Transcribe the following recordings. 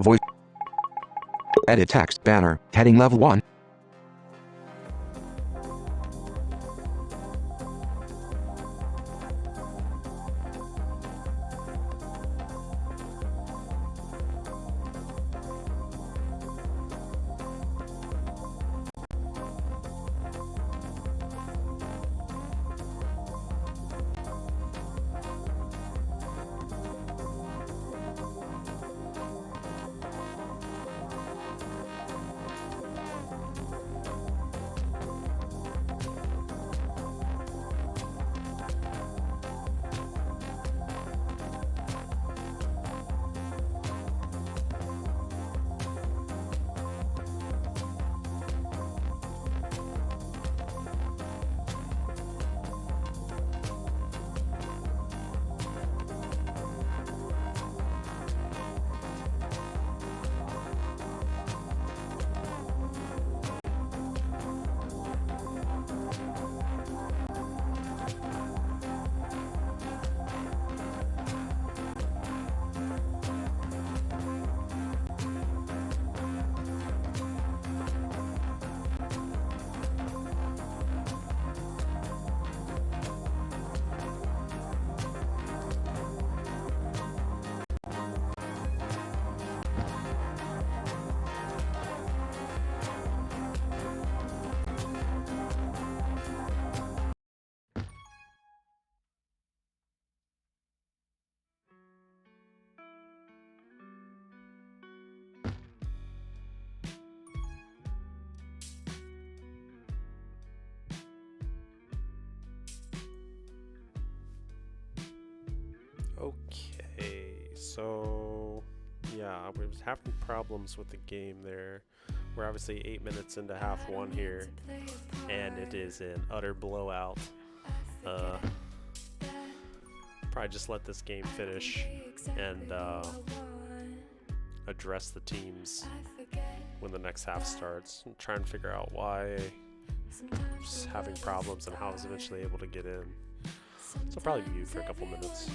Voice. Edit text banner, heading level 1. Okay, so yeah, I was having problems with the game there. We're obviously 8 minutes into half one here, and it is an utter blowout. Probably just let this game finish and address the teams when the next half starts. I'm trying to figure out why I'm just having problems and how I was eventually able to get in. So I'll probably mute for a couple minutes.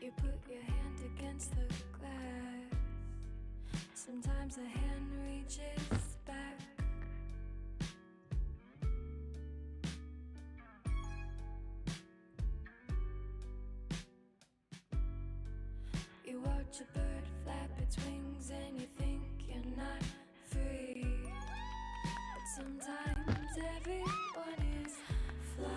You put your hand against the glass. Sometimes a hand reaches back. You watch a bird flap its wings and you think you're not free. But sometimes everyone is flying.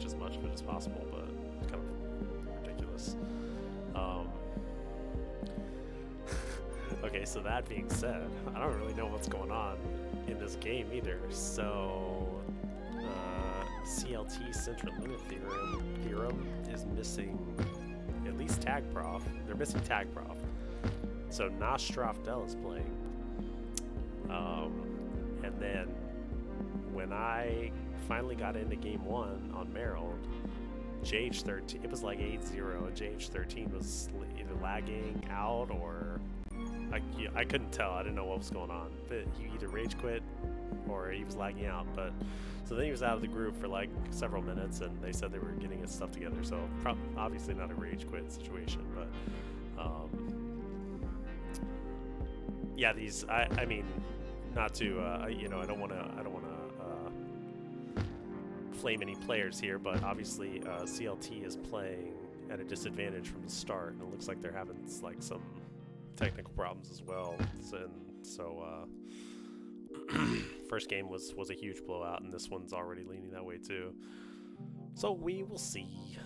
as much of it as possible, but it's kind of ridiculous. Okay, so that being said, I don't really know what's going on in this game either. So, CLT central limit theorem is missing at least tag prof. They're missing tag prof. So Nostrofdel is playing. And then when I finally got into game 1 on Merrill, JH13, it was like 8-0, and JH13 was either lagging out or I couldn't tell. I didn't know what was going on. But he either rage quit or he was lagging out. But so then he was out of the group for like several minutes, and they said they were getting his stuff together. So obviously not a rage quit situation, but yeah, these I mean, not to you know, I don't want to flame any players here, but obviously CLT is playing at a disadvantage from the start, and it looks like they're having like some technical problems as well. So first game was a huge blowout, and this one's already leaning that way too. So we will see.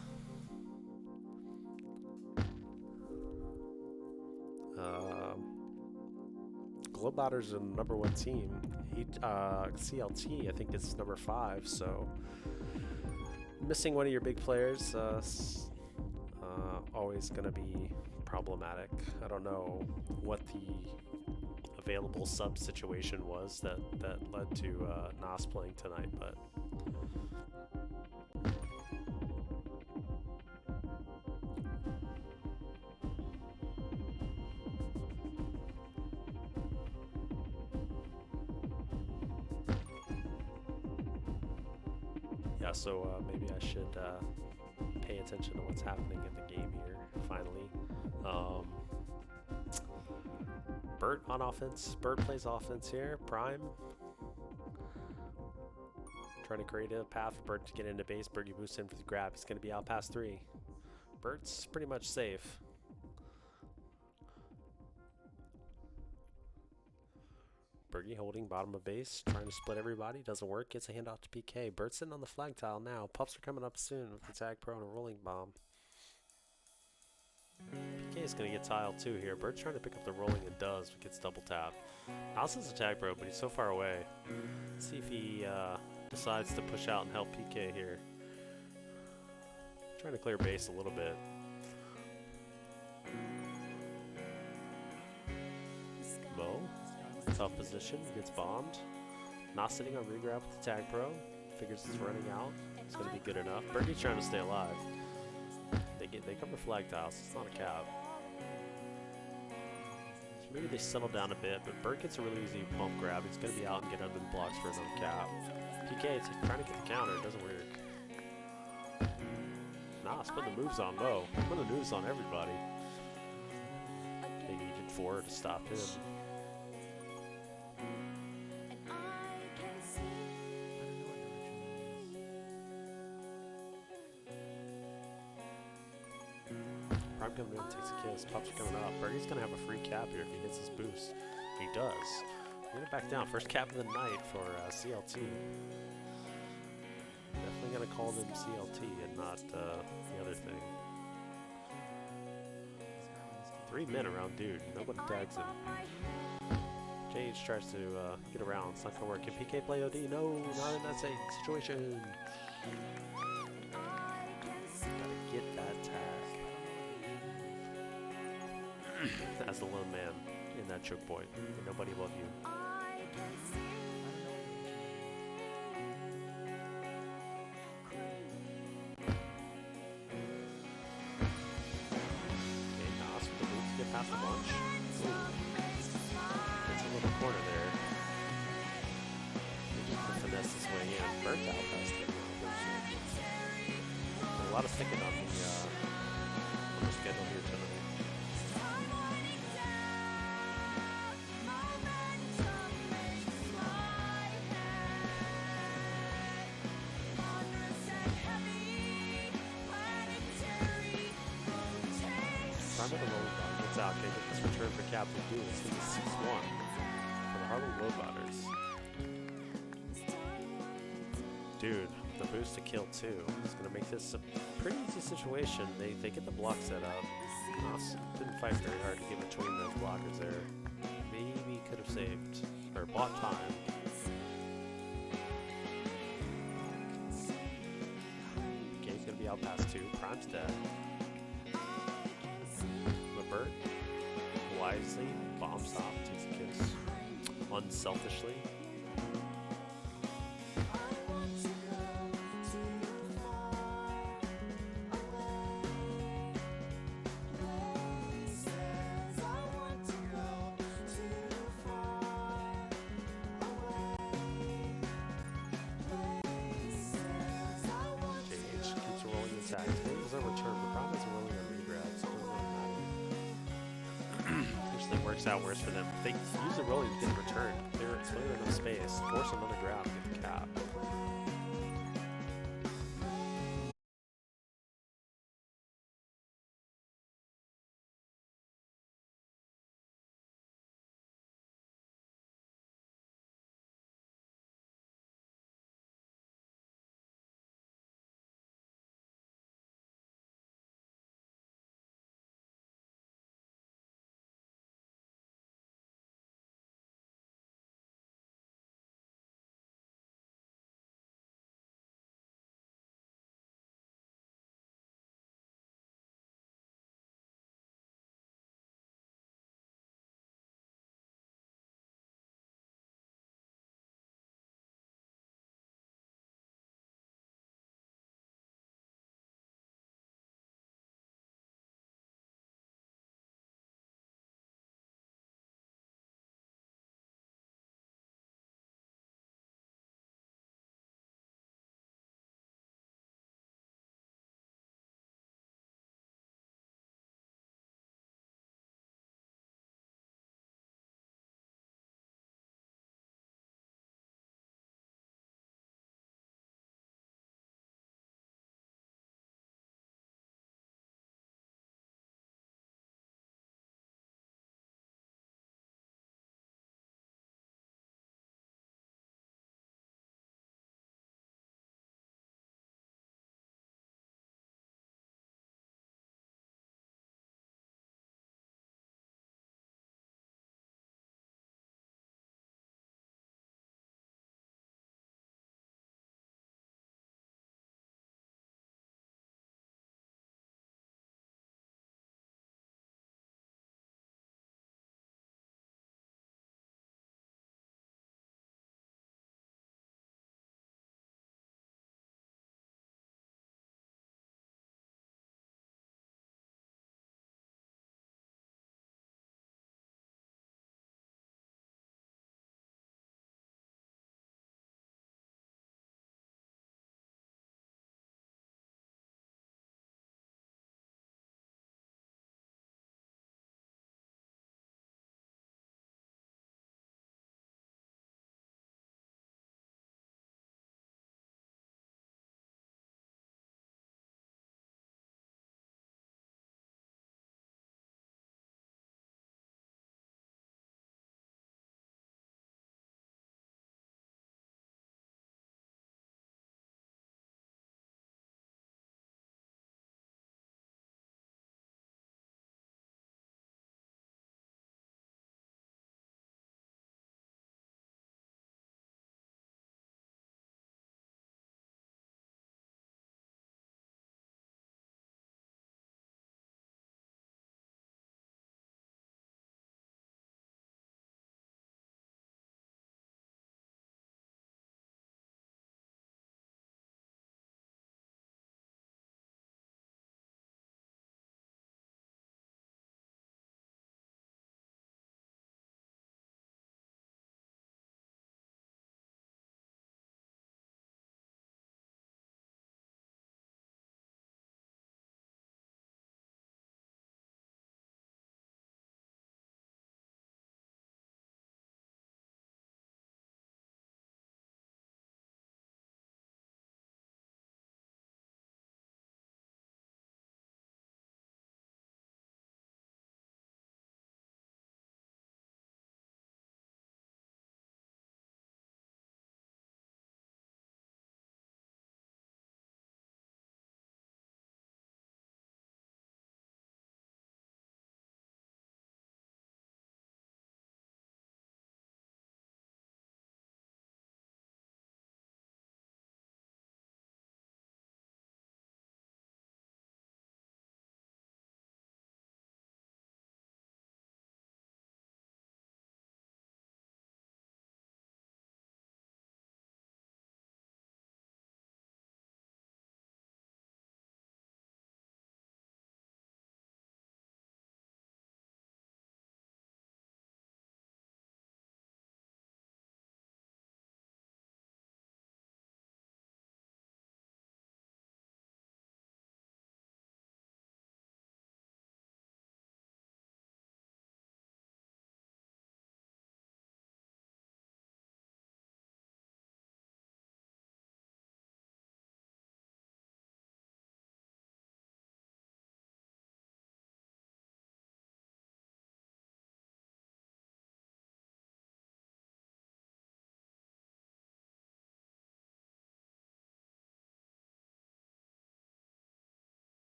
Globeotters are the #1 team. CLT, I think, is number 5. So missing one of your big players, always going to be problematic. I don't know what the available sub situation was that led to Nas playing tonight, but yeah, so maybe I should pay attention to what's happening in the game here, finally. Bert on offense. Bert plays offense here. Prime. Trying to create a path for Bert to get into base. Bergie boosts in for the grab. He's going to be out past 3. Bert's pretty much safe. Bergie holding bottom of base. Trying to split everybody. Doesn't work. Gets a handoff to PK. Bert's sitting on the flag tile now. Puffs are coming up soon with the tag pro and a rolling bomb. PK is going to get tiled too here. Bert's trying to pick up the rolling and does, but gets double tapped. Allison's a tag pro, but he's so far away. Let's see if he decides to push out and help PK here. Trying to clear base a little bit. Mo, tough position, gets bombed. Not sitting on regrab with the tag pro. Figures it's running out. It's going to be good enough. Bergie's trying to stay alive. They cover flag tiles. It's not a cap. So maybe they settle down a bit, but Bert gets a really easy bump grab. He's going to be out and get under the blocks for another cap. PK is trying to get the counter. It doesn't work. Nah, putting the moves on Mo. Putting the moves on everybody. They needed 4 to stop him. Prime coming in, takes a kiss. Pops are coming up. Bergie's going to have a free cap here if he hits his boost. He does. We're going to back down. First cap of the night for CLT. Definitely going to call them CLT and not the other thing. 3 men around dude. Nobody tags him. JH tries to get around. It's not going to work. Can PK play OD? No, not in that situation. Gotta get that tag. As the lone man in that choke point. Ain't nobody above you. Okay, Nas with the move to get past the bunch. Ooh. Gets a little corner there. He just can finesse his way in. Burnt out past it. A lot of sticking on the schedule here tonight. Prime with the rolling ball gets out. They get this return for Captain Blue. It's going to be 6-1 for the Harlem Globeotters. Dude, the boost to kill too. It's going to make this a pretty easy situation. They get the block set up. Nos didn't fight very hard to get between those blockers there. Maybe could have saved or bought time. Game's going to be out past 2. Prime's dead. Levert wisely bombs off, takes a kiss. Unselfishly. There's a return. The problem is rolling on regrabs. It doesn't really matter. Usually works out worse for them. If they use the rolling to get a return, clear enough space, force another grab, get the cap.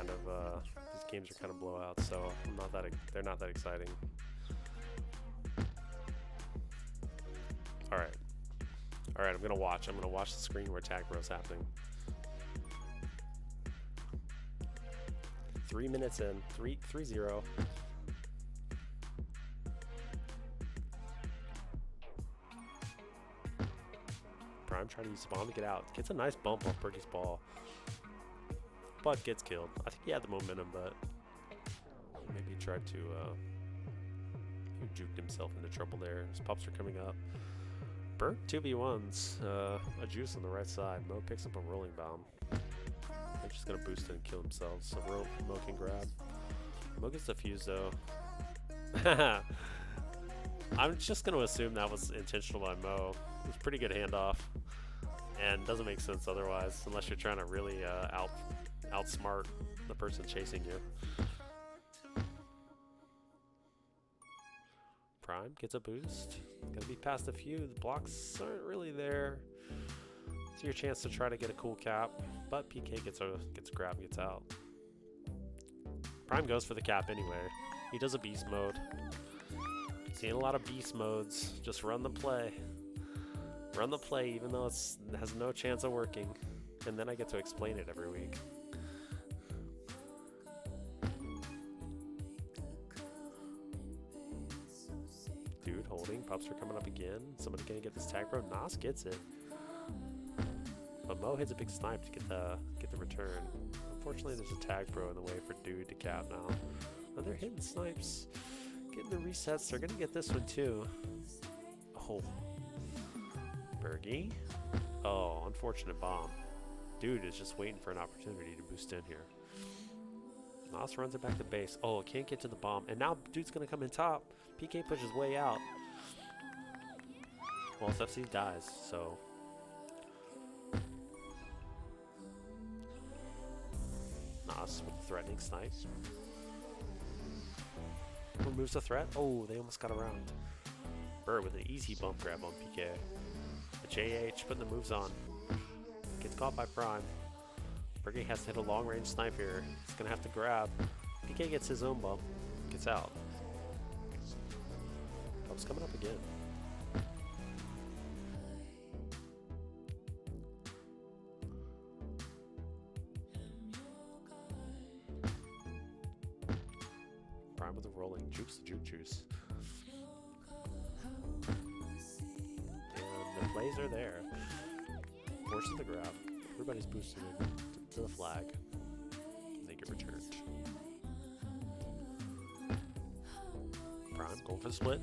kind of these games are kind of blowouts, so they're not that exciting. All right, I'm gonna watch the screen where tag bro is happening. 3 minutes in, 3-0. Prime trying to use the bomb to get out. Gets a nice bump off Berkey's ball, but gets killed. I think he had the momentum, but maybe he tried to he juked himself into trouble there. His pups are coming up. Bert 2v1's a juice on the right side. Mo picks up a rolling bomb. They're just gonna boost it and kill themselves, so Mo can grab. Mo gets the fuse though. I'm just gonna assume that was intentional by Mo. It was a pretty good handoff, and doesn't make sense otherwise, unless you're trying to really outsmart the person chasing you. Prime gets a boost. Gonna be past a few. The blocks aren't really there. It's your chance to try to get a cool cap, but PK gets a grab and gets out. Prime goes for the cap anyway. He does a beast mode. Seeing a lot of beast modes. Just run the play. Run the play even though it has no chance of working. And then I get to explain it every week. Dude holding. Pups are coming up again. Somebody gonna get this tag bro. Nas gets it. But Mo hits a big snipe to get the return. Unfortunately, there's a tag bro in the way for Dude to cap now. And they're hitting snipes. Getting the resets. They're gonna get this one too. Oh. Bergie. Oh, unfortunate bomb. Dude is just waiting for an opportunity to boost in here. Nas runs it back to base. Oh, can't get to the bomb. And now Dude's gonna come in top. PK pushes way out. Well, FC dies, so. Nas with the threatening snipe. Removes the threat. Oh, they almost got around. Bird with an easy bump grab on PK. The JH putting the moves on. Gets caught by Prime. Bergie has to hit a long range snipe here. He's gonna have to grab. PK gets his own bump. Gets out. Pump's coming up again. Prime with the rolling. Jukes the juke juice. And the plays are there. Forces the grab. Everybody's boosting in to the flag. And they get returned. Prime going for the split.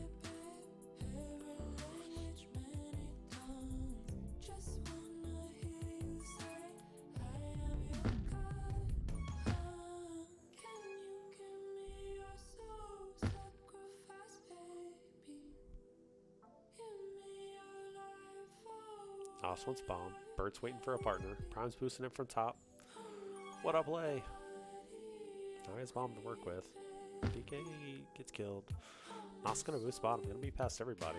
One's bomb. Bird's waiting for a partner. Prime's boosting it from top. What a play! Nice bomb to work with. PK gets killed. Nos gonna boost bottom. Gonna be past everybody.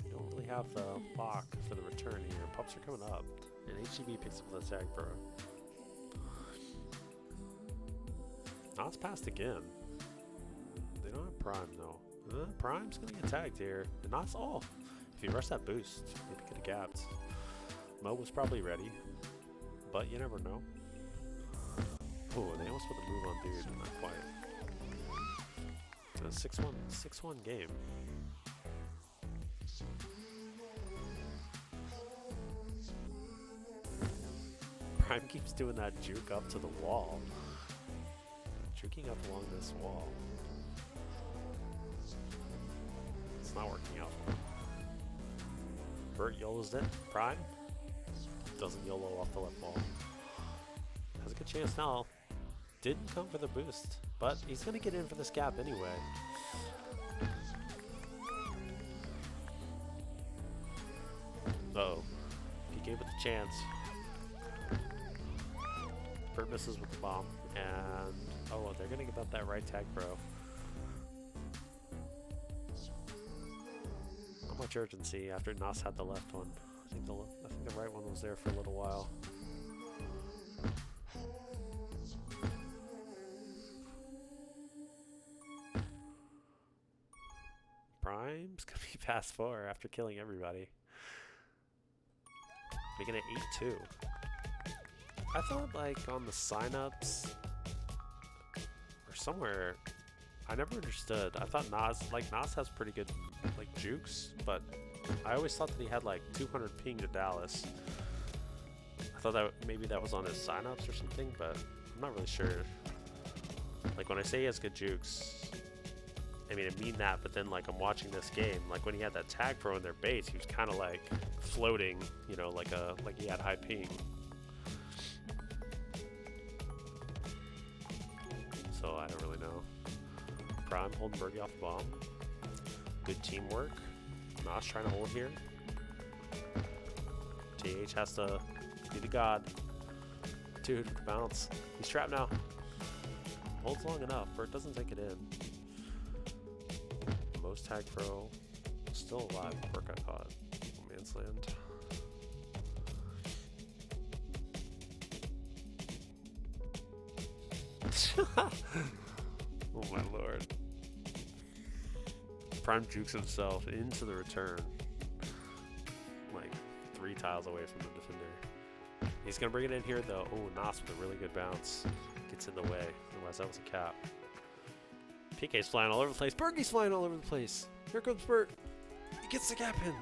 You don't really have the block for the return here. Pups are coming up. And HGB picks up the tag bro. Nos passed again. They don't have Prime though. Prime's gonna get tagged here. And Nos, oh! If you rush that boost, maybe could have gapped. Mo was probably ready, but you never know. Oh, they almost put the move on Dude, not quite. It's a 6-1 game. Prime keeps doing that juke up to the wall. Juking up along this wall. It's not working out for him. Bert YOLO's it. Prime doesn't YOLO off the left wall. Has a good chance now. Didn't come for the boost, but he's going to get in for this gap anyway. Uh-oh. PK with the chance. Bert misses with the bomb. And, oh, they're going to give up that right tag bro. Not much urgency after Nos had the left one. I think the right one was there for a little while. game's gonna be past 4 after killing everybody. Making it 8-2. I thought like on the signups or somewhere, I never understood. I thought Nas has pretty good like jukes, but I always thought that he had like 200 ping to Dallas. I thought that maybe that was on his signups or something, but I'm not really sure. Like when I say he has good jukes, I mean I mean that, but then like I'm watching this game, like when he had that tag pro in their base, he was kind of like floating, you know, like he had high ping. So I don't really know. Prime holding Bergie off the bomb. Good teamwork. Nas trying to hold here. TH has to be the god. Dude, bounce. He's trapped now. Holds long enough. Bert doesn't take it in. Most tag pro. Still alive. Bert got caught. No man's land. Oh my lord. Prime jukes himself into the return. Like 3 tiles away from the defender. He's gonna bring it in here though. Oh, Nas with a really good bounce. Gets in the way. Otherwise that was a cap. PK's flying all over the place. Bergie's flying all over the place. Here comes Bert. He gets the cap in.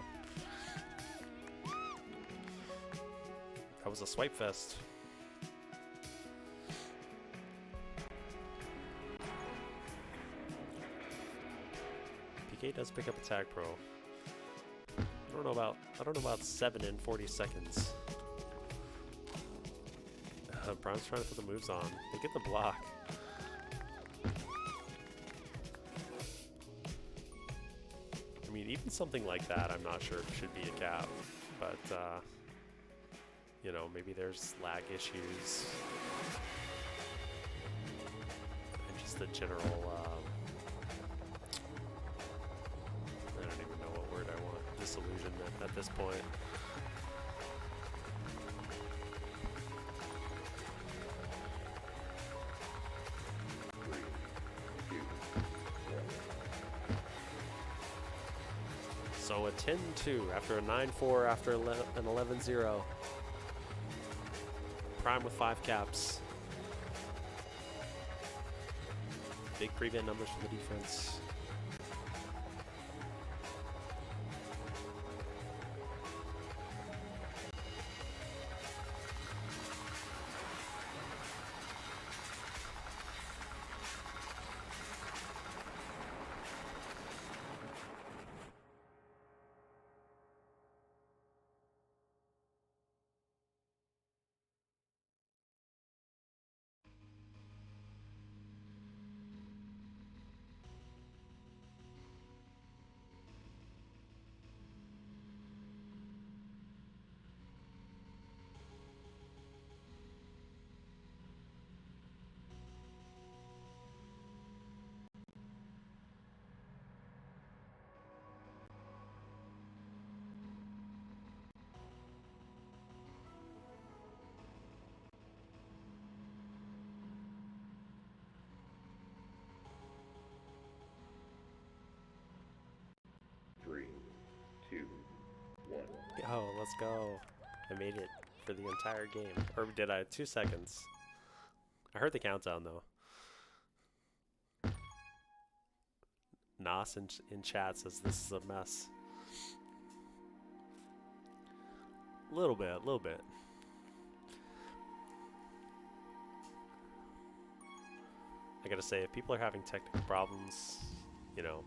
That was a swipe fest. PK does pick up a tag pro. I don't know about 7 in 40 seconds. Prime's trying to put the moves on. They get the block. I mean, even something like that, I'm not sure should be a cap, but you know, maybe there's lag issues and just the general. I don't even know what word I want. Disillusionment at this point. So a 10-2 after a 9-4 after an 11-0. Prime with 5 caps. Big prevent numbers for the defense. Oh, let's go. I made it for the entire game. Or did I? 2 seconds. I heard the countdown, though. Nas in chat says this is a mess. A little bit. I gotta say, if people are having technical problems, you know,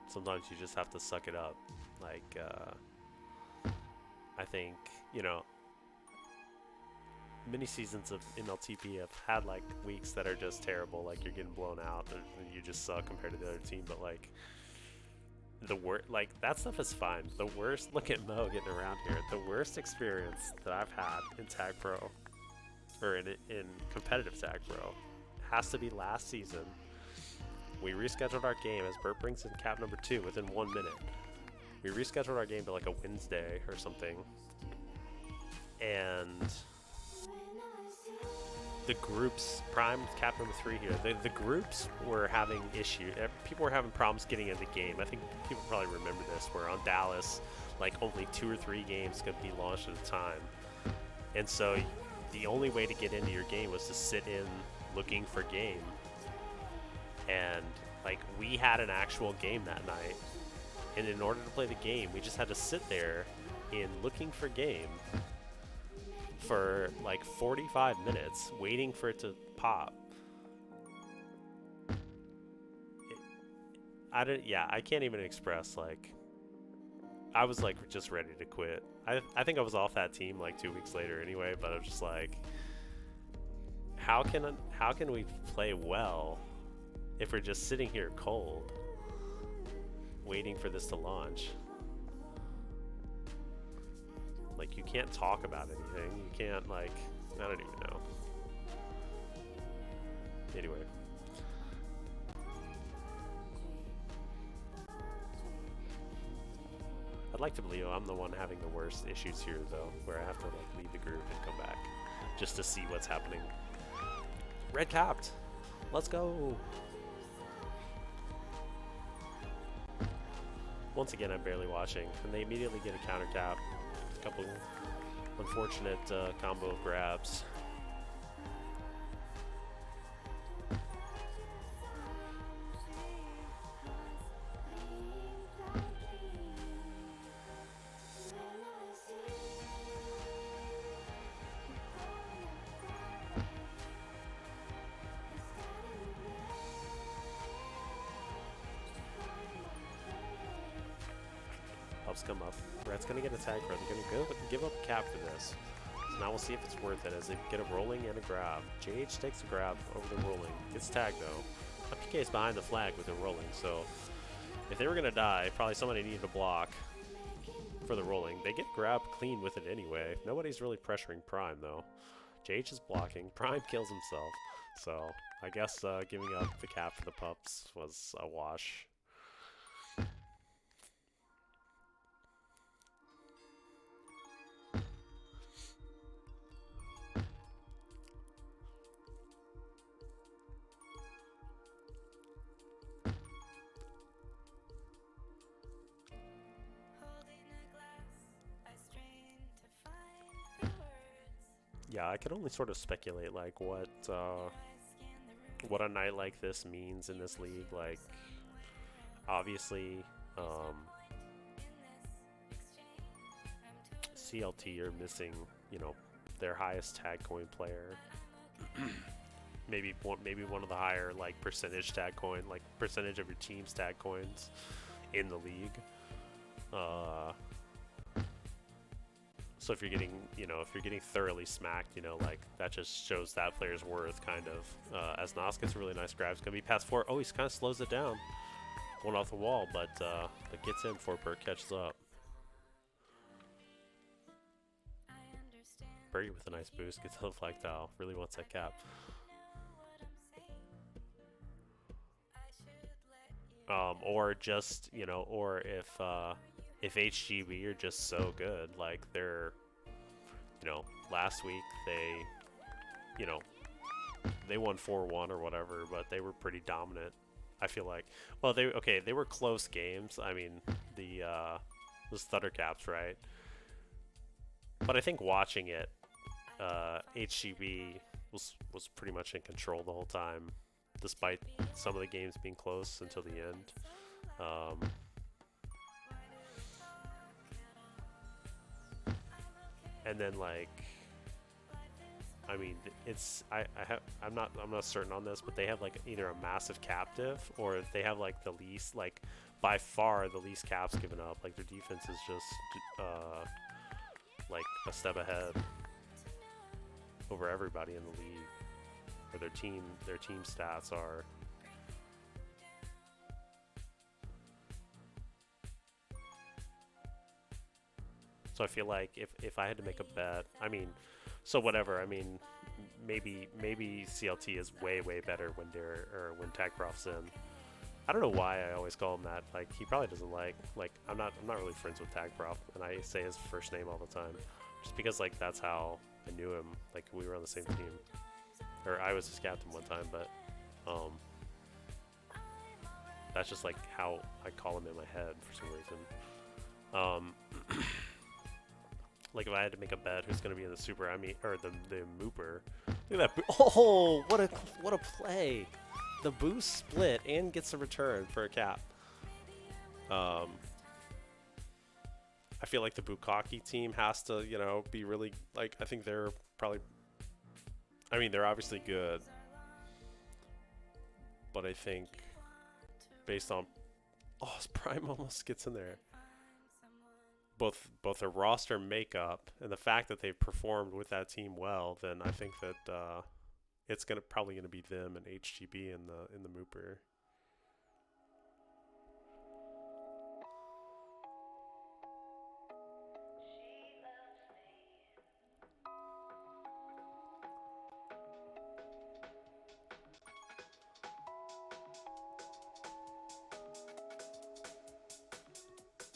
sometimes you just have to suck it up. Like, I think, you know, many seasons of mLTP have had like weeks that are just terrible, like you're getting blown out and you just suck compared to the other team, but like that stuff is fine. The worst, look at Mo getting around here, the worst experience that I've had in Tag Pro, or in competitive Tag Pro, has to be last season. We rescheduled our game as Bert brings in cap number 2 within 1 minute. We rescheduled our game to like a Wednesday or something. And the groups, Prime cap number 3 here, the groups were having issues. People were having problems getting into the game. I think people probably remember this, where on Dallas, like only 2 or 3 games could be launched at a time. And so the only way to get into your game was to sit in looking for game. And like we had an actual game that night. And in order to play the game, we just had to sit there in looking for game for like 45 minutes, waiting for it to pop. I can't even express, like, I was like just ready to quit. I think I was off that team like 2 weeks later anyway, but I was just like, how can we play well if we're just sitting here cold, waiting for this to launch? Like, you can't talk about anything. You can't, like, I don't even know. Anyway. I'd like to believe I'm the one having the worst issues here, though, where I have to, like, leave the group and come back just to see what's happening. Red capped! Let's go! Once again, I'm barely watching, and they immediately get a counter tap. A couple unfortunate combo of grabs. Helps come up. Red's gonna get a tag for it. They're gonna give up a cap for this. So now we'll see if it's worth it as they get a rolling and a grab. JH takes a grab over the rolling. Gets tagged though. PK is behind the flag with the rolling, so if they were gonna die, probably somebody needed a block for the rolling. They get grabbed clean with it anyway. Nobody's really pressuring Prime though. JH is blocking. Prime kills himself. So I guess giving up the cap for the pups was a wash. Yeah, I could only sort of speculate, like, what a night like this means in this league. Like, obviously, CLT are missing, you know, their highest tag coin player. maybe one of the higher, like, percentage tag coin, like, percentage of your team's tag coins in the league. So if you're getting, thoroughly smacked, like, that just shows that player's worth, kind of. As Nas gets a really nice grab, it's going to be pass 4. Oh, he kind of slows it down. Going off the wall, but gets in. 4-perk catches up. Birdie with a nice boost, gets to the flag tile. Really wants that cap. Or just, or if HGB are just so good, like they're, last week they won 4-1 or whatever, but they were pretty dominant. I feel like, well, they were close games. I mean, those Thunder Caps, right? But I think watching it, HGB was pretty much in control the whole time, despite some of the games being close until the end. And then, like, I mean, I'm not certain on this, but they have like either a massive captive or they have like the least, like by far the least caps given up. Like their defense is just like a step ahead over everybody in the league, or their team stats are. So I feel like if I had to make a bet, I mean, so whatever, I mean, maybe CLT is way better when TagProf's in. I don't know why I always call him that. Like, he probably doesn't like I'm not really friends with TagProf, and I say his first name all the time, just because like that's how I knew him. Like we were on the same team. or I was his captain one time, but that's just like how I call him in my head for some reason. Like if I had to make a bet who's going to be in the super, or the mooper. Look at that! Oh, what a play! The boost split and gets a return for a cap. I feel like the Bukaki team has to, be really like. I think they're probably. I mean, they're obviously good, but I think based on, his prime almost gets in there. Both their roster makeup and the fact that they've performed with that team well, then I think that it's probably gonna be them and HGB in the mooper.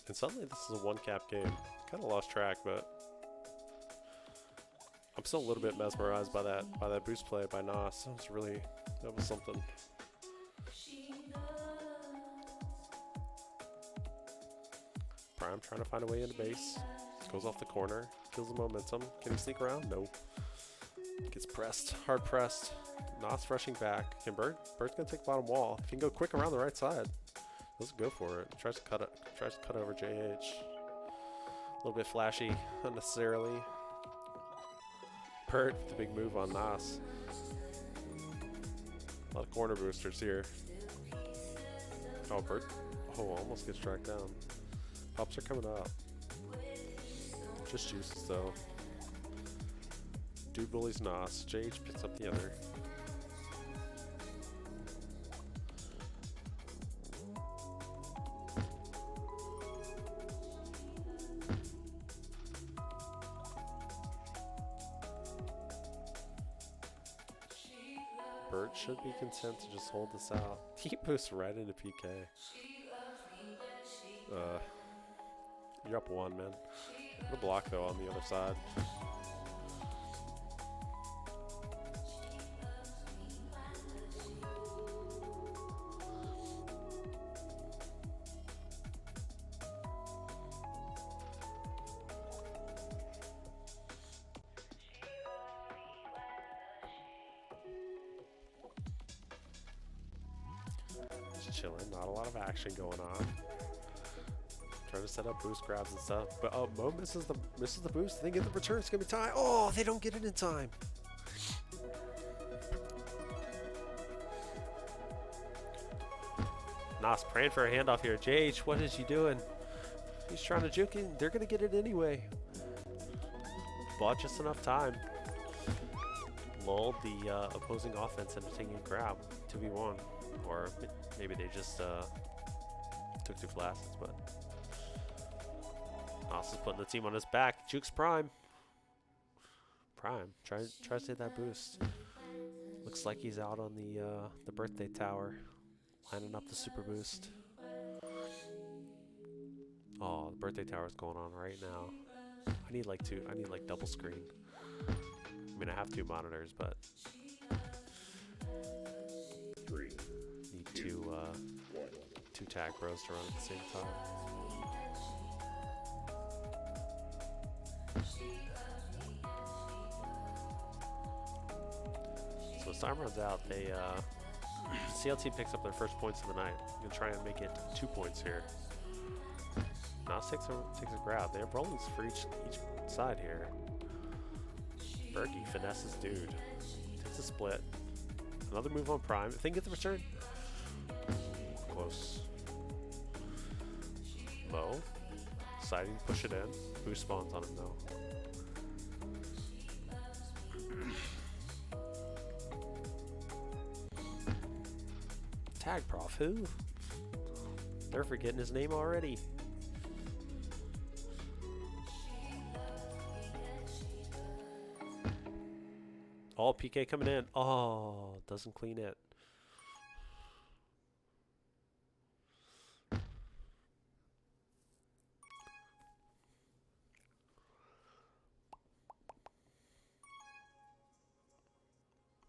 And suddenly this is a one-cap game. Kind of lost track, but I'm still a little bit mesmerized by that boost play by Nas. That was something. Prime trying to find a way into base. Goes off the corner. Kills the momentum. Can he sneak around? No. Gets pressed. Hard pressed. Nas rushing back. Can Bird's gonna take the bottom wall. If he can go quick around the right side. Let's go for it. Tries to cut over JH. A little bit flashy, unnecessarily. Bird with the big move on Nas. A lot of corner boosters here. Oh, Bird. Oh, almost gets tracked down. Pops are coming up. Just juices though. Dude bullies Nas. JH picks up the other. Bert should be content to just hold this out. He boosts right into PK. You're up one, man. The block though on the other side. Just chilling, not a lot of action going on. Trying to set up boost grabs and stuff, but Mo misses the boost. They get the return. It's gonna be time. Oh, they don't get it in time. Nas praying for a handoff here. JH, what is he doing? He's trying to juke in. They're gonna get it anyway. Bought just enough time. Lulled the opposing offense into taking a grab. 2v1, or maybe they just took two flashes, but. Nos is putting the team on his back. Jukes Prime. Prime tries to hit that boost. Looks like he's out on the birthday tower, lining up the super boost. Oh, the birthday tower is going on right now. I need like double screen. I mean, I have two monitors, but need two tag bros to run at the same time. So as time runs out, they CLT picks up their first points of the night. Gonna try and make it 2 points here. Nas takes a grab. They have rollings for each side here. Berkey finesses dude. Takes a split. Another move on Prime. If they can get the return. Close. Low. Deciding to push it in. Boost spawns on him though. Tag prof, who? They're forgetting his name already. All PK coming in. Oh, doesn't clean it.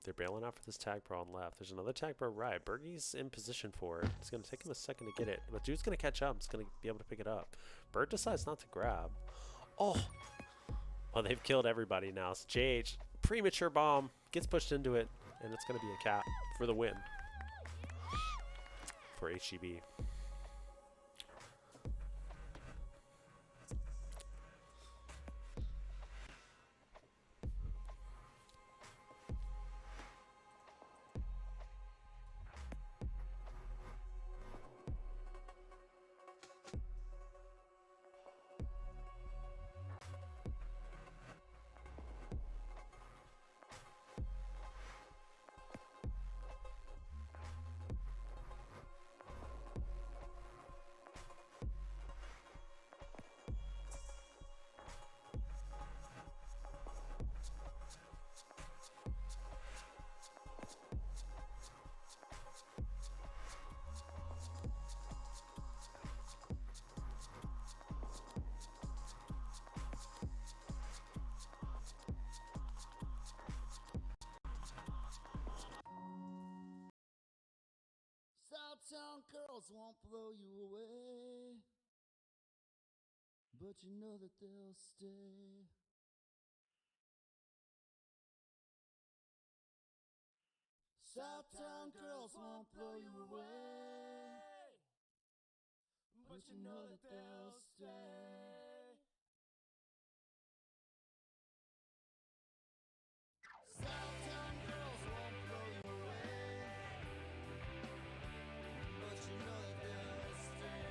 They're bailing out for this tag pro on left. There's another tag pro right. Bergie's in position for it. It's going to take him a second to get it. But dude's going to catch up. He's going to be able to pick it up. Bird decides not to grab. Oh! Well, they've killed everybody now. So JH, premature bomb, gets pushed into it. And it's going to be a cap for the win for HEB. Southtown girls won't blow you away, but you know that they'll stay. Southtown girls won't blow you away, but you know that they'll stay. Southtown girls won't blow you away, but you know that they'll stay.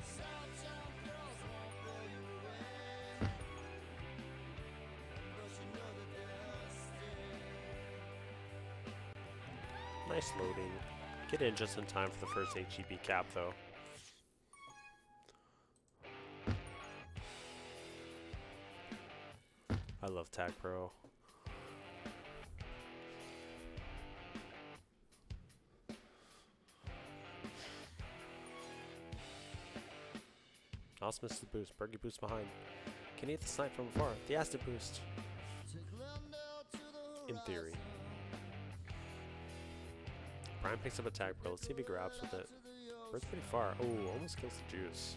Southtown girls won't blow you away, but you know that they'll stay. Nice loading. Get in just in time for the first HEB cap, though. I love Tag Pro. Nos misses the boost. Bergie boost behind. Can he hit the snipe from afar? The acid boost. In theory. Brian picks up a Tag Pro. Let's see if he grabs with it. Bird's pretty far. Oh, almost kills the juice.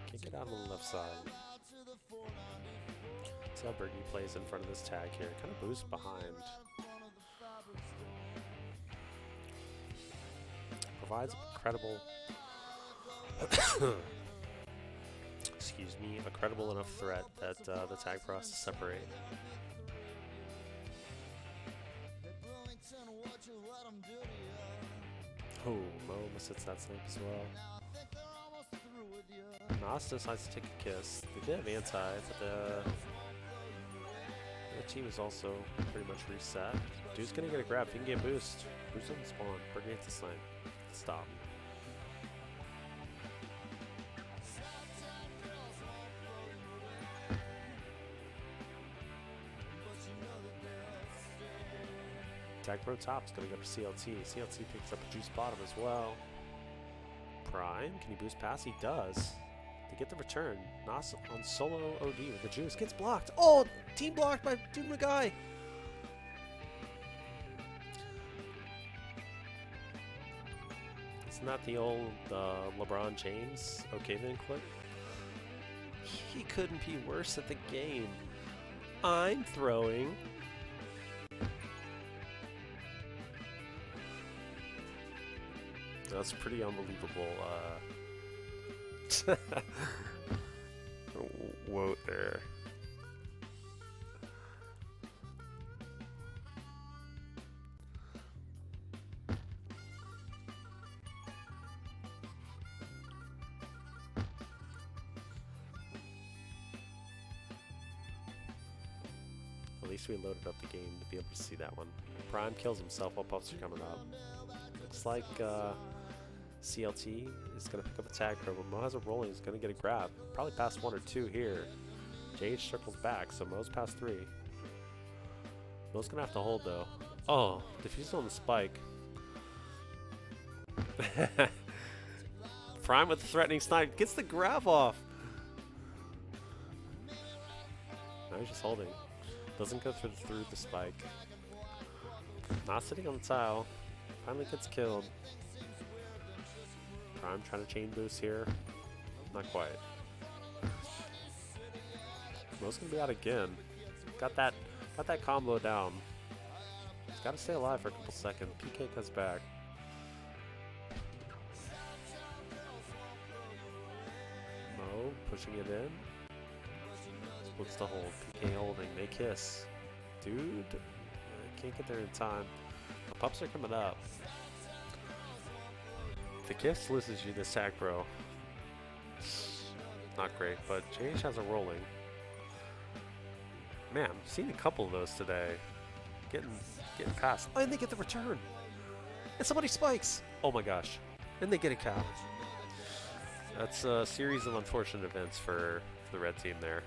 Can't get out on the left side. See how Bergie plays in front of this tag here. Kind of boosts behind. Provides a credible... excuse me, a credible enough threat that the tag pro has to separate. Oh, Mo almost hits that snipe as well. Nos decides to take a kiss. They did have anti, but the team is also pretty much reset. Dude's gonna get a grab. If he can get a boost. Boost doesn't spawn. Bergie hits the snipe. Stop. Tag Pro top's gonna go to CLT. CLT picks up a juice bottom as well. Prime, can he boost past? He does. To get the return. Nos on solo OD with the juice. Gets blocked. Oh! Team blocked by Dude Magai. Isn't that the old LeBron James okay then clip? He couldn't be worse at the game. I'm throwing. That's pretty unbelievable. Whoa there. At least we loaded up the game to be able to see that one. Prime kills himself while puffs are coming up. Looks like CLT is going to pick up a tag pro, but Mo has a rolling. He's going to get a grab. Probably past 1 or 2 here. JH circles back, so Mo's past 3. Mo's going to have to hold, though. Oh, defused on the spike. Prime with the threatening snipe. Gets the grab off. he's just holding. Doesn't go through the spike. Not sitting on the tile. Finally gets killed. Prime trying to chain boost here. Not quite. Mo's gonna be out again. Got that combo down. He's gotta stay alive for a couple seconds. PK comes back. Mo pushing it in. Looks to hold. PK holding. They kiss. Dude, can't get there in time. The pups are coming up. The kiss loses you this tag, bro. Not great, but JH has a rolling. Man, I've seen a couple of those today. Getting past. Oh, and they get the return. And somebody spikes. Oh my gosh. And they get a cap. That's a series of unfortunate events for the red team there.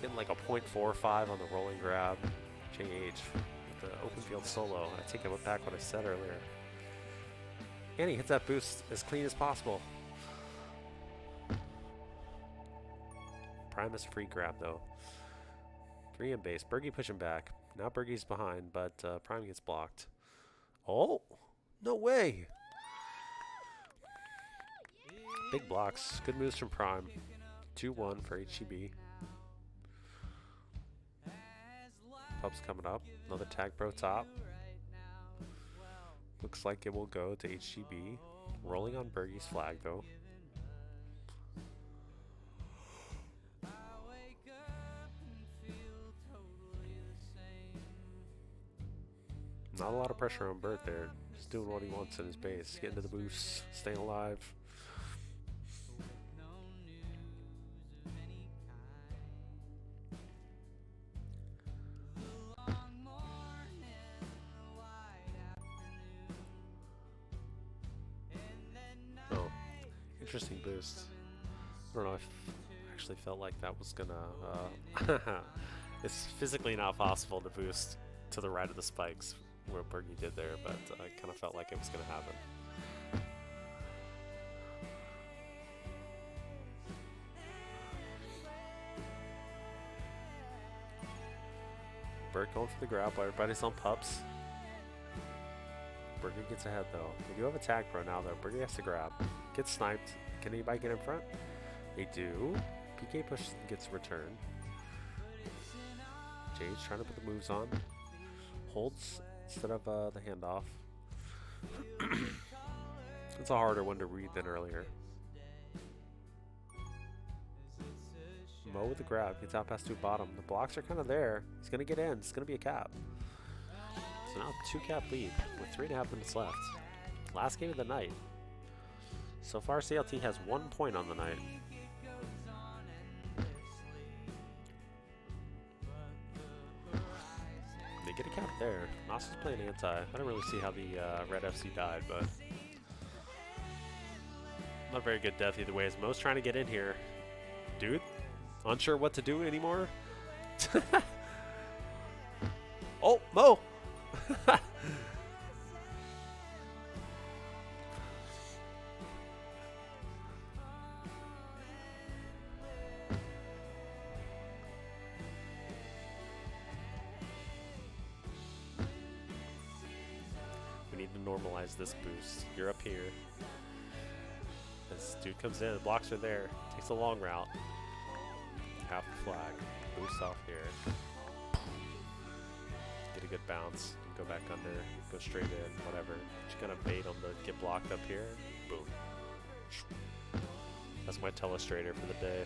Getting like a 0.45 on the rolling grab. JH with the open field solo. I take it back what I said earlier. And he hits that boost as clean as possible. Prime is free grab though. 3 in base. Bergie pushing back. Now Bergie's behind, but Prime gets blocked. Oh! No way! Big blocks. Good moves from Prime. 2-1 for HGB. Pups coming up. Another tag pro top. Looks like it will go to HGB. Rolling on Bergie's flag though. Not a lot of pressure on Bert there. Just doing what he wants in his base. Getting to the boost. Staying alive. Oh, interesting boost. I don't know if I actually felt like that was gonna... it's physically not possible to boost to the right of the spikes. What Bergie did there, but I kind of felt like it was going to happen. Bert going for the grab while everybody's on pups. Bergie gets ahead though. They do have a tag pro now though. Bergie has to grab. Gets sniped. Can anybody get in front? They do. PK push gets returned. Jade's trying to put the moves on. Holds instead of the handoff. It's a harder one to read than earlier. Mo with the grab, gets out past 2 bottom. The blocks are kind of there. He's going to get in. It's going to be a cap. So now 2 cap lead with 3.5 minutes left. Last game of the night. So far CLT has 1 point on the night. They get a cap there. Nos is playing anti. I don't really see how the red FC died, but not a very good death either way. As Mo's trying to get in here. Dude, unsure what to do anymore. Oh, Mo! We need to normalize this boost. You're up here. This dude comes in, the blocks are there. Takes a long route. Half the flag. Boost off here. Get a good bounce. Go back under. Go straight in. Whatever. Just gonna bait on the get blocked up here. Boom. That's my telestrator for the day.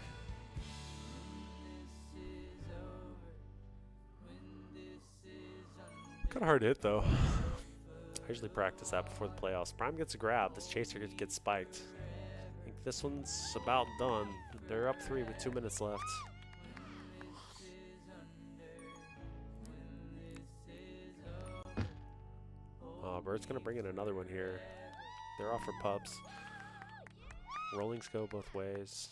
Kind of hard to hit though. I usually practice that before the playoffs. Prime gets a grab. This chaser gets spiked. I think this one's about done. They're up 3 with 2 minutes left. Bird's going to bring in another one here. They're off for pups. Rollings go both ways.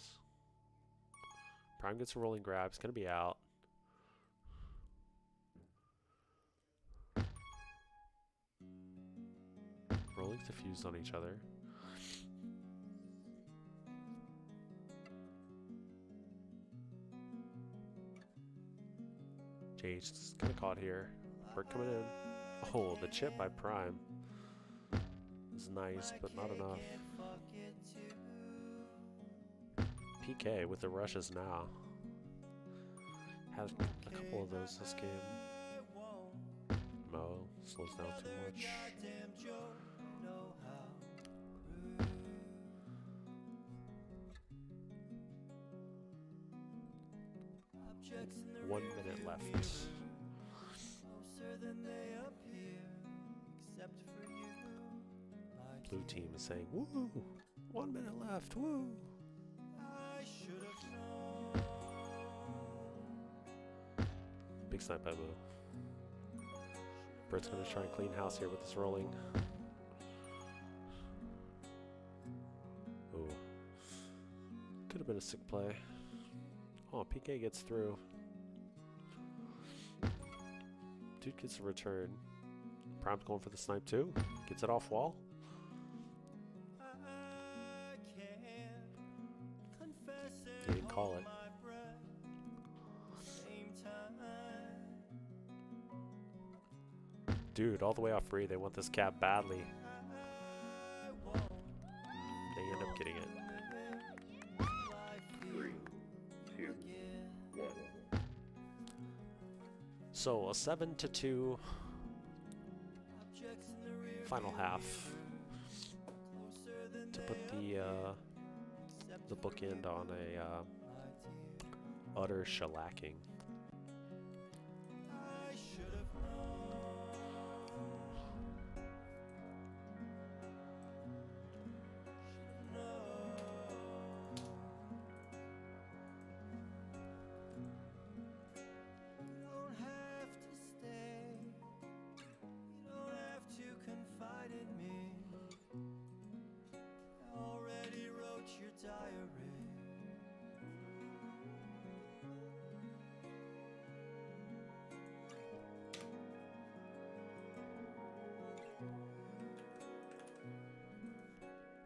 Prime gets a rolling grab. It's going to be out. Rollings diffused on each other. JH is kind of caught here. We're coming in. Oh, the chip by Prime is nice, but not enough. PK with the rushes now. Had a couple of those this game. Mo slows down too much. Ooh, 1 minute left. Blue team is saying, woo! 1 minute left, woo! Big snipe by Blue. Bert's gonna try and clean house here with this rolling. Ooh. Could have been a sick play. Oh, PK gets through. Dude gets a return. Prime's going for the snipe too. Gets it off wall. He didn't call it. Dude, all the way off free. They want this cap badly. They end up getting it. 3, 2, 1. So a 7-2 final half to put the bookend on a utter shellacking.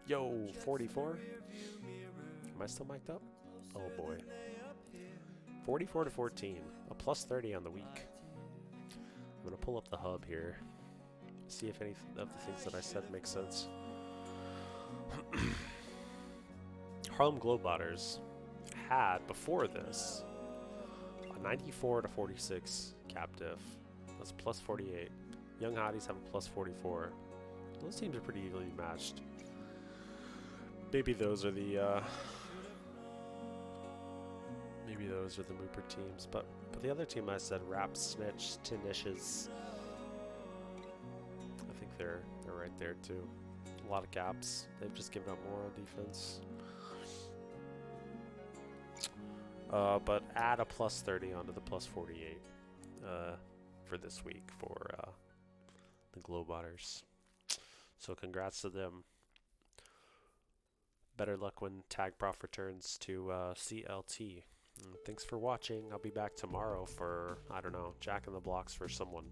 Yo, 44. Am I still mic'd up? Oh boy. 44-14. A plus 30 on the week. I'm gonna pull up the hub here. See if any of the things that I said make sense. Harlem Globetrotters had, before this, a 94-46 captive. That's plus 48. Young Hotties have a plus 44. Those teams are pretty evenly matched. Maybe those are the Mooper teams, but the other team I said, Rap, Snitch, Tinishes, I think they're right there too. A lot of caps. They've just given up more on defense. But add a plus 30 onto the plus 48 for this week for the Globetrotters. So congrats to them. Better luck when Tag Prof returns to CLT. Thanks for watching. I'll be back tomorrow for, I don't know, Jack in the Blocks for someone.